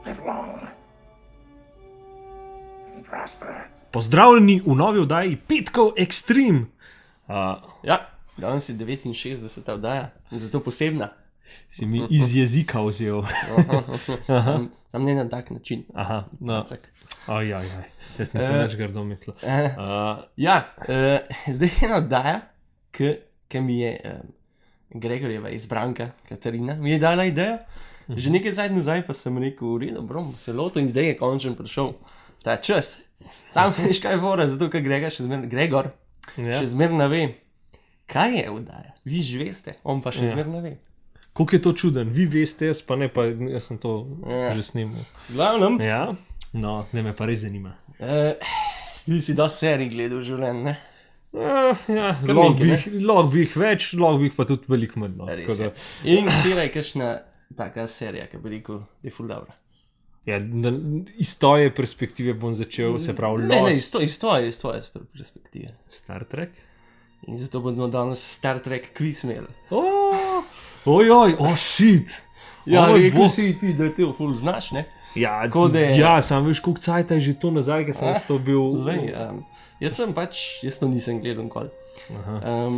live long and prosper. Pozdravljeni v novi oddaji Petkov Extreme. Ja, danes je 69. oddaja, zato posebna. Si mi iz jezika vzel. Sam ne na tak način. Aha, no. Ajajaj, jaz nisem več grdo mislil. Zdaj je ena oddaja, ki mi je Gregorjeva izbranka, Katarina, mi je dala idejo. Že nekaj cajt nazaj pa sem rekel, v redu, bom se lotil in zdaj je končno prišel ta čas. Sam veš kaj je fora, zato ker Gregor še zmer ne ve, kaj je oddaja. Vi že veste, on pa še zmer ne ve. Koliko je to čuden, vi veste, jaz pa ne, pa jaz sem to že snimal. Glavnem, Ja, no, ne me pa res zanima. ti si dosti serij gledal v življenju, ne? Ja, Kar lahko nekaj, bi jih več, lahko bi jih pa tudi veliko manj. No, Res tako je. da, In katera je kakšna taka serija, ki bi rekel, je ful dobra. ja, iz tvoje perspektive bom začel, se pravi Ne, Lost, iz tvoje perspektive. Star Trek. In zato bomo danes Star Trek quiz imeli. Ojoj, shit. Ja, Oj, rekel bog. si ti, da ti jo ful znaš, ne? Ja, Tako da je- ja, sam veš, koliko cajta je že to nazaj, ker sem s to bil. Lej, jaz to nisem gledal nikoli. Aha.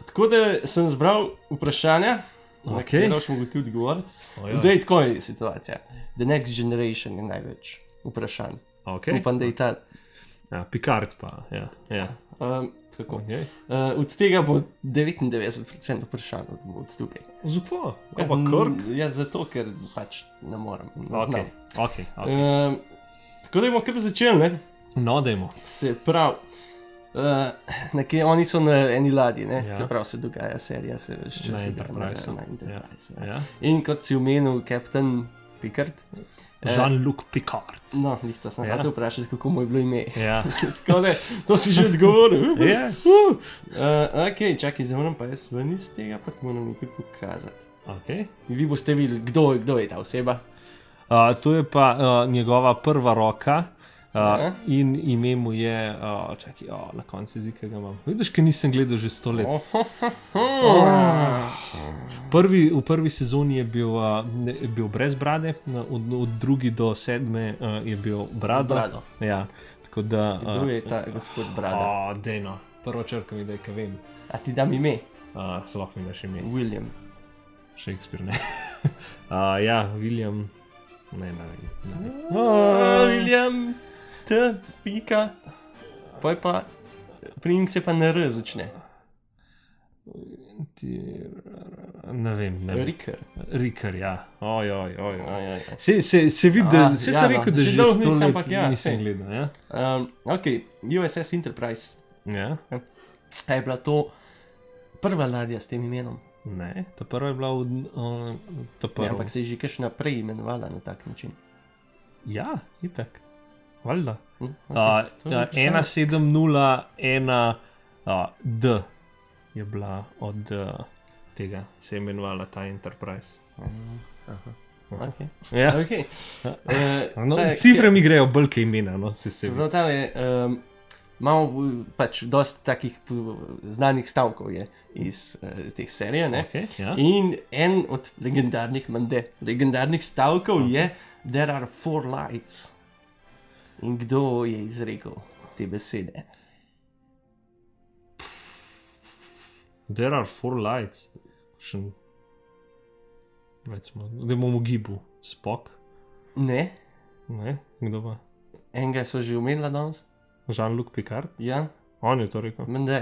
Tako da sem zbral vprašanja, na Ok. katera boš mogel ti odgovoriti. Ojoj. Zdaj tako je situacija. The Next Generation je največ vprašanj. Okay. Upam, da je ta. Ja, Picard pa, ja. Tako. Okay. Od tega bo 99% vprašanj od tukaj. Zakaj? Kaj pa Kirk? Ja, zato, ker pač ne morem. Ne znam. Okay. Tako da bomo kar začeli, ne? No, dajmo. Se pravi, nekje oni so na eni ladji, ne? Ja. Se pravi, se dogaja serija, se še Na dogaja Enterpriseu. na Enterprise. Ja. Ja. In kot si omenil, Captain Picard. Jean-Luc Picard. No, njih to sem Ja. hotel vprašati, kako mu je bilo ime. Ja. Tako da, to si že odgovoril. Ja. Ok, čakaj, zdaj moram pa jaz ven iz tega, pa ti moram nekaj pokazati. Okay. Vi boste videli, kdo je ta oseba. To je pa njegova prva roka. Ja. In ime mu je, čakaj, na koncu jezika ga imam. Vidiš, ker nisem gledal že 100 let. V prvi sezoni je bil brez brade, od drugi do sedme je bil brado. Z brado. Ja, tako da. Kdo je ta gospod Brada? Dejno, prvo črko mi daj, kaj vem. A ti dam ime? Lahko mi daš ime. William. Shakespeare, ne. Ja, William. Ne. William, T, pika, poj pa, primek se pa na R začne. Ne vem. Riker, ja. Oj. Se vidi, da se ja, rekel, da že že dolgo 100 nisem, let ampak ja, nisem saj. gledal, ja. Ok, USS Enterprise. Ja. A je bila to prva ladja s tem imenom? Ne, ta prva je bila ta Ja, prva. ampak se je že kakšna prej imenovala na tak način. Ja, itak. Valjda. Okay, to je vprašanje. 1701 D je bila od tega, se je imenovala ta Enterprise. Okay. Ja. Okay. No, cifre mi grejo bolj kaj imena, no, se Se pravi, tale, imamo pač dosti takih znanih stavkov je iz teh serij, ne? Okay, ja. In en od legendarnih stavkov je There are four lights. In kdo je izrekel te besede? There are four lights. Recimo, da bomo gibu. Spock? Ne, Ne, kdo pa? enega so že omenila danes. Jean-Luc Picard? Ja, On je to rekel. menda.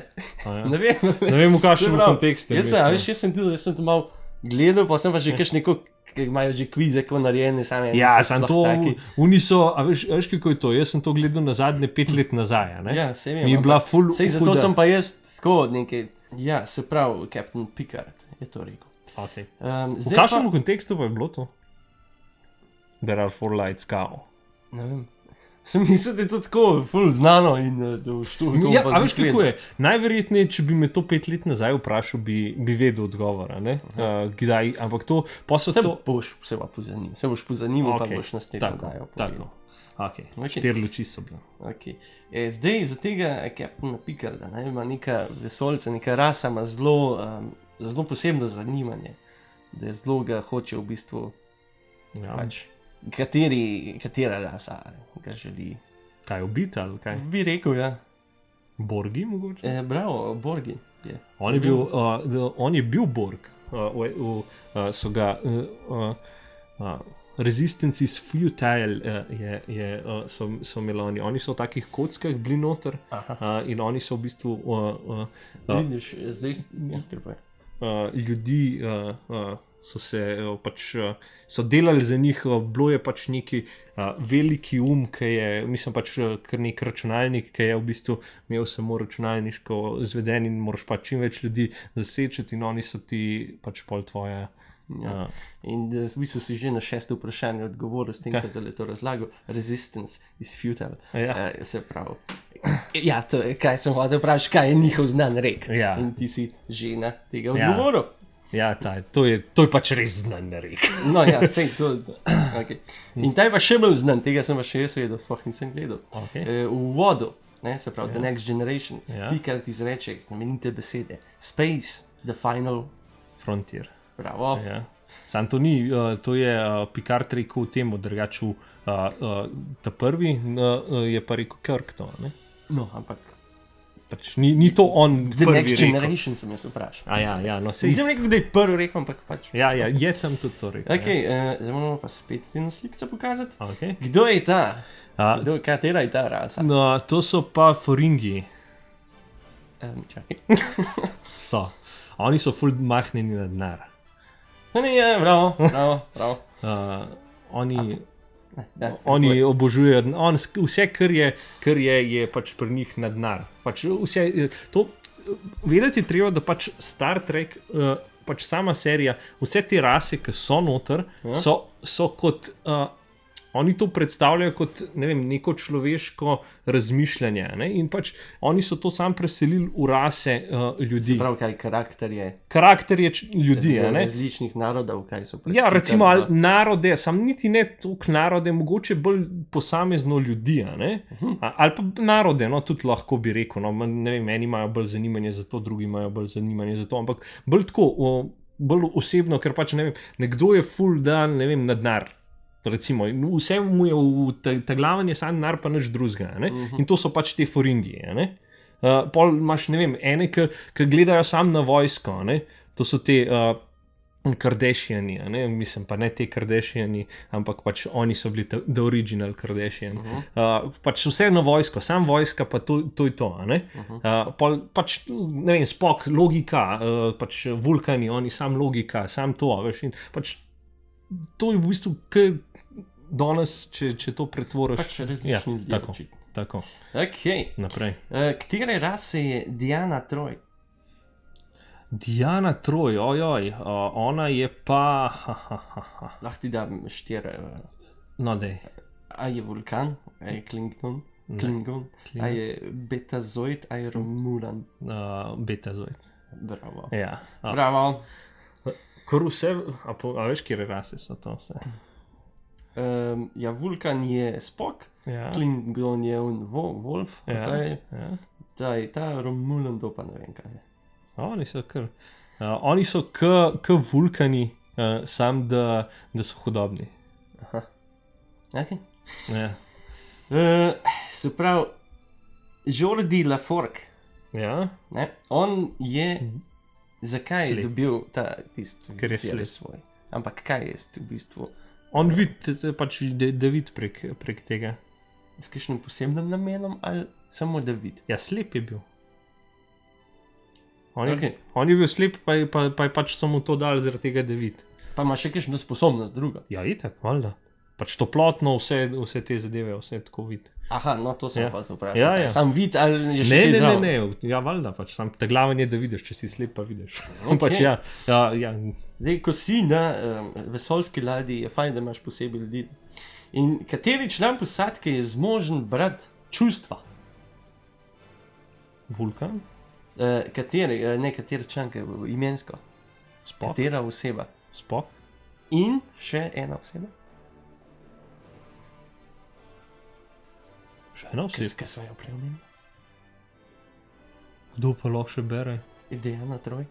Ja. Ne vem. Ne vem, v kakšnem Se pravi, kontekstu. Jaz sem to malo gledal, pa sem pa že kakšne, ki imajo že kvize, ko narejene, same. Ja, sem to, oni so, a veš kako je to, jaz sem to gledal na zadnje 5 let nazaj, a ne? Ja, se vem. Mi je bila full. Sej zato sem pa jaz tako nekaj. Ja, se pravi, Captain Picard je to rekel. Okay. V Zdaj kakšnem kontekstu pa je bilo to? There are four lights, kao. Ne vem. Sem mislil, da je to tako ful znano in da boš to Ja, a veš kako je? Najverjetneje, če bi me to 5 let nazaj vprašal, bi vedel odgovor, a ne? Kdaj, ampak to, pa so Se to. boš pozanimal, Okej, pa boš naslednjo oddajo Tako. Okay. Okej. 4 luči so bile. Okay. Zdaj za tega Captaina Picarda ima neka vesoljca, neka rasa ima zelo posebno zanimanje, da je zelo ga hoče v bistvu Ja. pač Katera rasa ga želi? Kaj ubiti ali kaj? Bi rekel, ja. Borgi mogoče? Bravo, Borgi je. On je bil Borg. So ga Resistance is futile so imeli oni. Oni so v takih kockah bili noter in oni so v bistvu Vidiš, zdaj kar pa je. ljudi so se so delali za njih, bilo je pač neki veliki ki je, mislim pač kar nek računalnik, ki je v bistvu imel samo računalniško izveden in moraš pač čim več ljudi zasečati in oni so ti pač pol tvoje. In v bistvu si že na 6. vprašanje odgovoril s tem, kaj zdaj to razlagal. Resistance is futile. Se pravi. Ja, to je, kaj sem hotel vprašati, kaj je njihov znan rek. In ti si že na tega odgovoril. Ja, to je pač res znan rek. No ja, sej to. Okay. In ta je pa še bolj znan, tega sem pa še jaz vedel, sploh nisem gledal. V uvodu, se pravi, The Next Generation, Picard izreče znamenite besede. Space, the final frontier. Bravo. Sam to ni, to je Picard rekel temu, drugače ta prvi je pa rekel Kirk to, ne? No, ampak pač ni to on The prvi Next rekel. Generation sem jaz vprašal. No, Nisem rekel, da je prvi rekel, ampak pač. Ja, je tam tudi to rekel. Ok, zdaj moramo pa spet eno slikico pokazati. Okay. Kdo je ta? Katera je ta rasa? No, to so pa Ferengi. Čakaj. So. Oni so ful mahnjeni na denar. Bravo. Oni obožujejo, vse, kar je pač pri njih na denar. Pač vedeti je treba, da pač Star Trek, pač sama serija, vse te rase, ki so noter, so kot, oni to predstavljajo kot, ne vem, neko človeško razmišljanje, ne? In pač oni so to sam preselili v rase ljudi. Se pravi, kaj karakter je ljudi, ne? Različnih narodov, kaj so predstavljali. Ja, recimo narode, sam niti ne toliko narode, mogoče bolj posamezno ljudi, ne? Ali pa narode, no, tudi lahko bi rekel, no, ne vem, eni imajo bolj zanimanje za to, drugi imajo bolj zanimanje za to, ampak bolj tako, bolj osebno, ker pač, ne vem, nekdo je ful dan, ne vem, na denar. Recimo, vse mu je v teglavanje sam denar, pa nič drugega, ne? In to so pač te Ferengi, ne? Pol imaš, ne vem, ene, ki gledajo sam na vojsko, ne? To so te Kardashiani, ne? Mislim, pa ne te Kardashiani, ampak pač oni so bili the original Kardashian. Pač vse na vojsko, sam vojska, pa to je to, ne? Pol pač, ne vem, Spock, logika, pač Vulkani, oni sam logika, sam to, veš, in pač to je v bistvu, danes, če to pretvoriš. Pač različni ljudje. Tako. Ok. Naprej. Katere rase je Diana Troj? Diana Troj, ojoj, ona je pa... Lahko ti dam 4. No, dej. A je Vulkan, a je Klingon, a je Betazoid, a je Romulan? Betazoid. Bravo. Ja. Bravo. Kar vse, a veš, kjer rase so to vse? Ja, Vulkan je Spock, Klingon je Wolf, ta Romulan to pa ne vem kaj je. Oni so k Vulkani, sam da so hudobni. Aha. Ok. Ja. Se pravi, Jordi LaForge. Ja. Ne? On je... Zakaj je dobil tisti slep svoj? Ampak kaj je v bistvu? On vidi, pač da vidi prek tega. S kakšnim posebnim namenom ali samo da vidi? Ja, slep je bil. On je bil slep, pa je pač samo to dal zaradi tega, da vidi. Pa ima še kakšno sposobnost druga? Ja, itak, valjda. Pač toplotno, vse te zadeve, vse tako vidi. Aha, no to sem hotel vprašati. Sam vidi ali je še kaj zraven? Ne, ja, valjda, pač sam teglavanje, da vidiš, če si slep, pa vidiš. Pač ja. Zdaj, ko si na vesoljski ladji, je fajn, da imaš posebej ljudi. In kateri član posadke je zmožen brati čustva? Vulkan? Kateri član, kaj je imensko? Spock. Katera oseba? Spock. In še ena oseba? Še ena oseba? Kaj so jo preomenili? Kdo pa lahko še bere? Diana Troj.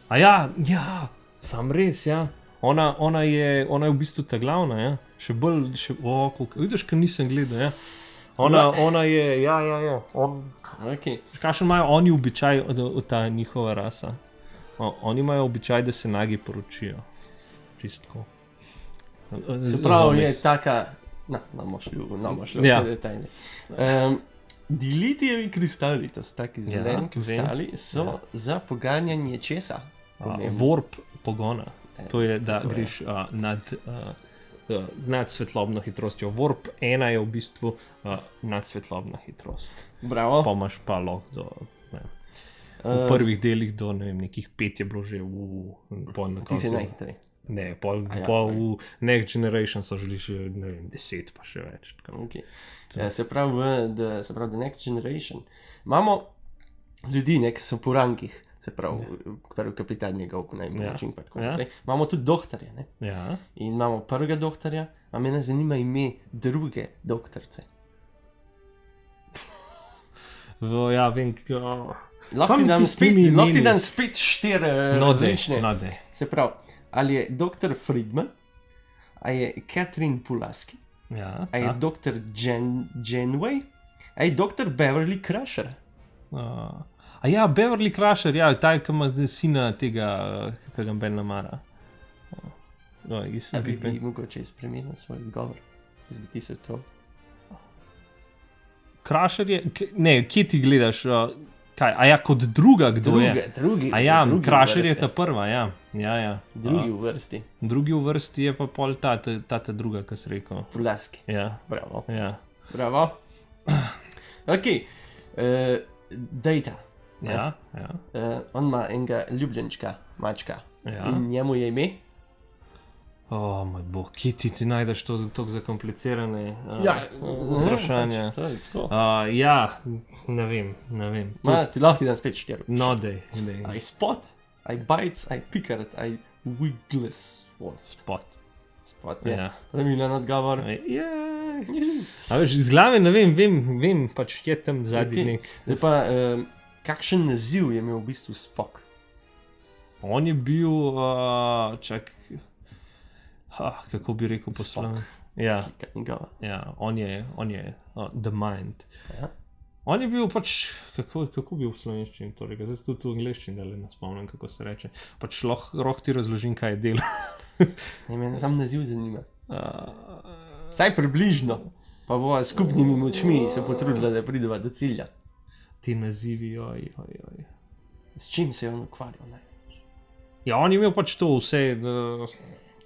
A ja, sam res, ja. Ona je v bistvu ta glavna, ja. Še bolj, vidiš, ker nisem gledal, ja. Ona je, ja. Okay. Kakšen imajo oni običaj, ta njihova rasa? Oni imajo običaj, da se nagi poročijo. Čistko. Se pravi, je taka, namo šli v te detajle. Dilitijevi kristali, to so taki zeleni kristali, so za poganjanje česa? Warp pogona. To je, da greš nad svetlobno hitrostjo. Warp 1 je v bistvu nad svetlobna hitrost. Bravo. Pa imaš pa lahko v prvih delih do nekih 5 je bilo že ti si najhitrej. Ne, v Next Generation so želi še 10 pa še več. Okay. Se pravi, The Next Generation. Imamo ljudi, ki so po rangih, se pravi, prvi kapitan njegov, najmočnejši in tako naprej. Imamo tudi doktorje, ne? Ja. In imamo prvega doktorja, a mene zanima ime druge doktorice. Ja, vem, lahko ti dam spet 4 različne. Se pravi, ali je dr. Friedman, ali je Catherine Pulaski, ali je dr. Janeway, ali je dr. Beverly Crusher. Ja, Beverly Crusher, ja, ta, ki ima sina tega, ki ga Ben namara. Bi mogoče spremenil svoj odgovor, izbiti se to. Crusher je, ne, kje ti gledaš, kaj, kot druga, kdo je? Drugi. Crusher je ta prva, ja. Drugi v vrsti. Drugi v vrsti je pa pol ta druga, ki si rekel. Pulaski. Ja. Bravo. Ja. Bravo. Ok, Data. Ja. On ima enega ljubljenčka, mačka. Ja. In njemu je ime? Moj bog, kje ti najdeš to tako zakomplicirane vprašanja? Ja, ne vem. Ti lahko dan spet 4. No, dej. I spot, I bites, I pickard, I wigglesworth. Spot, ja. Pravilen odgovor. A veš, iz glave ne vem, pač je tam zadnji nek. Zdaj pa, kakšen naziv je imel v bistvu Spock? On je bil, kako bi rekel po slovensko? Ja. Slika njegova. Ja, on je The Mind. Ja. On je bil pač, kako bi v slovenščini, torej, zdaj tudi v angleščini, da ne spomnim, kako se reče. Pač lahko ti razložim, kaj je delo. Ne, mene sam naziv zanima. Saj približno, pa bova skupnimi močmi se potrudila, da prideva do cilja. Ti nazivi, oj. S čim se je on ukvarjal največ? Ja, on je imel pač to vse,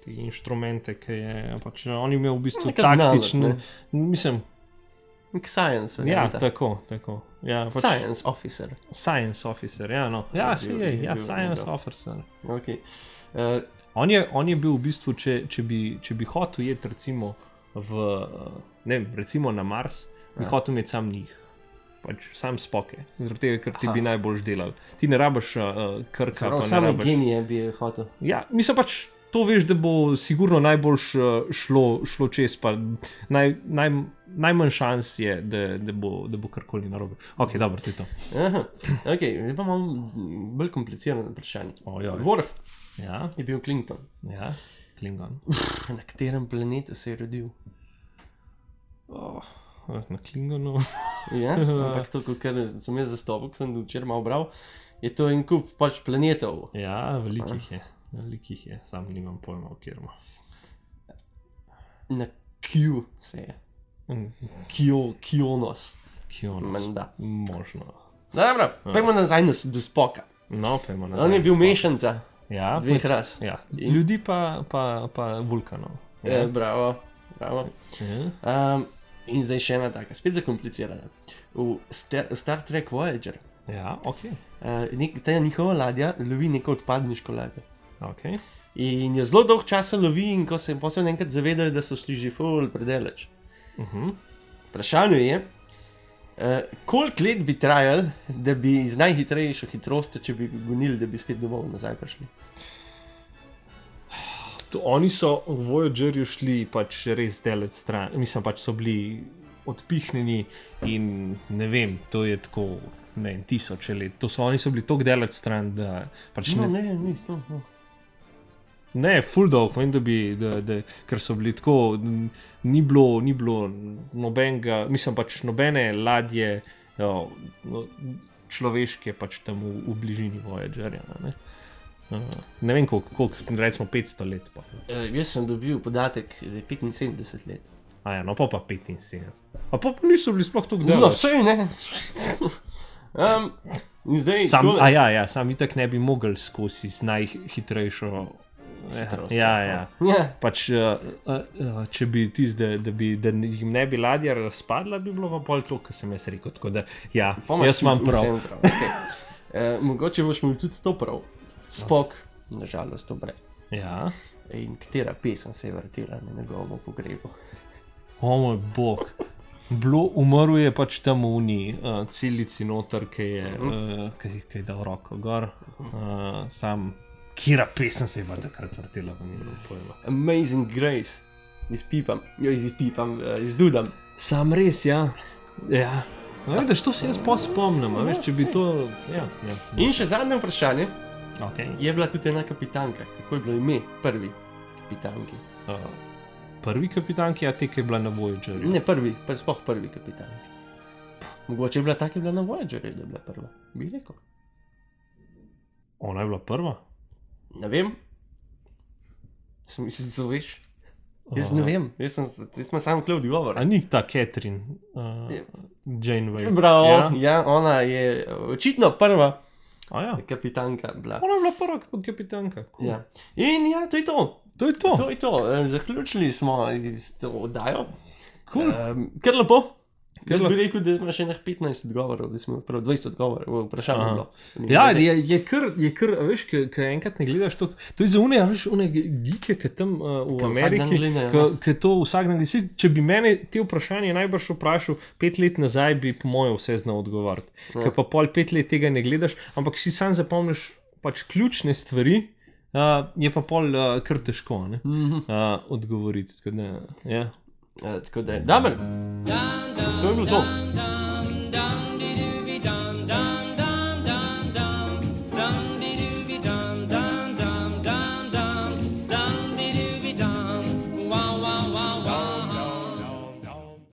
te inštrumente, ki je, pač on je imel v bistvu taktične, mislim... Science, ja, tako. Ja, pač, Science officer, ja, no. Ja, Science officer. Ok. On je bil v bistvu, če bi hotel jeti recimo recimo na Mars, bi hotel imeti sam njih. Pač sam Spock je. Zaradi tega, ker ti bi najbolj delal. Ti ne rabiš Krka. Samo genije bi hotel. Ja, mislim pač, to veš, da bo sigurno najbolj šlo čez, pa najmanj šans je, da bo karkoli narobe. Ok, dobro, to je to. Aha, ok, zdaj pa imam bolj komplicirano vprašanje. Worf je bil Klingon. Ja, Klingon. Na katerem planetu se je rodil? Na Klingonu. Ja, ampak to, kar sem jaz zastopil, ko sem včeraj malo bral, je to en kup pač planetov. Ja, velikih je, sam nimam pojma, kjer ima. Na Q se je. Kionos. Menda. Možno. Dobro, pojmo nazaj do Spocka. No, pojmo nazaj. On je bil mešanca dveh ras. Ja, ljudi pa vulkanov. Bravo. In zdaj še ena taka, spet zakomplicirana. V Star Trek Voyager ta njihova ladja lovi neko odpadniško ladjo. In jo zelo dolg časa lovi in ko se posebej enkrat zavedajo, da so šli že ful predaleč. Vprašanje je, koliko let bi trajalo, da bi z najhitrejšo hitrostjo, če bi gonili, da bi spet domov nazaj prišli? Oni so v Voyagerju šli pač res daleč stran, mislim pač so bili odpihnjeni in ne vem, to je tako, ne vem, 1000 let. Oni so bili tako daleč stran, da pač No. Ne, full dolg, vem, ker so bili tako, ni bilo nobenega, mislim pač nobene ladje človeške pač tam v bližini Voyagerja. Ne vem koliko, recimo 500 let. Pa. Jaz sem dobil podatek, da je 75 let. Ja, no pa 75. A pa niso bili sploh tako dolgo. No, vse ne. In zdaj... Sam itak ne bi mogel skozi z najhitrejšo hitrost. Ja. Pač, če bi da jim ne bi ladja razpadla, bi bilo pa pol to, kar sem jaz rekel. Tako da, ja, jaz imam prav. Okay. Mogoče boš imel tudi to prav. Spock, nažalost, umre. Ja. In katera pesem se je vrtela na njegovem pogrebu? O moj bog. Umrl je pač tam v uni, celici noter, ki je dal roko gor. Kira pesem se je pa takrat vrtela, pa ni bilo pojma. Amazing Grace. Izdudam. Sam res, ja. Vidiš, to se jaz spomnim, veš, če bi to... Ja. In še zadnje vprašanje. Okay. Je bila tudi ena kapitanka. Kako je bilo ime prvi kapitanki? Prvi kapitanki, a te, ki je bila na Voyagerju? Ne, sploh prvi kapitanki. Mogoče je bila ta, ki je bila na Voyagerju, da je bila prva. Bi rekel. Ona je bila prva? Ne vem. Sem mislil, da veš. Jaz ne vem. Jaz sem samo kle odgovor. A ni ta Catherine Janeway? Bravo, ja, ona je očitno prva kapitanka bila. Ona je bila prva kapitanka. Cool. Ja. In ja, to je to. To je to. Zaključili smo s to oddajo. Cool. Kar lepo. Jaz bi rekel, da ima še 15 odgovorov, da smo prav 20 odgovorov vprašanj. Ja, je kar, veš, kaj enkrat ne gledaš to je za une geeke, ki tam v Ameriki, ki to vsak dan gleda. Če bi mene te vprašanje najbrž vprašal 5 let nazaj, bi po mojem vse znal odgovoriti. Ker pa pol 5 let tega ne gledaš, ampak si sam zapomniš pač ključne stvari, je pa pol kar težko odgovoriti. Tako da, dobro. To je bilo to.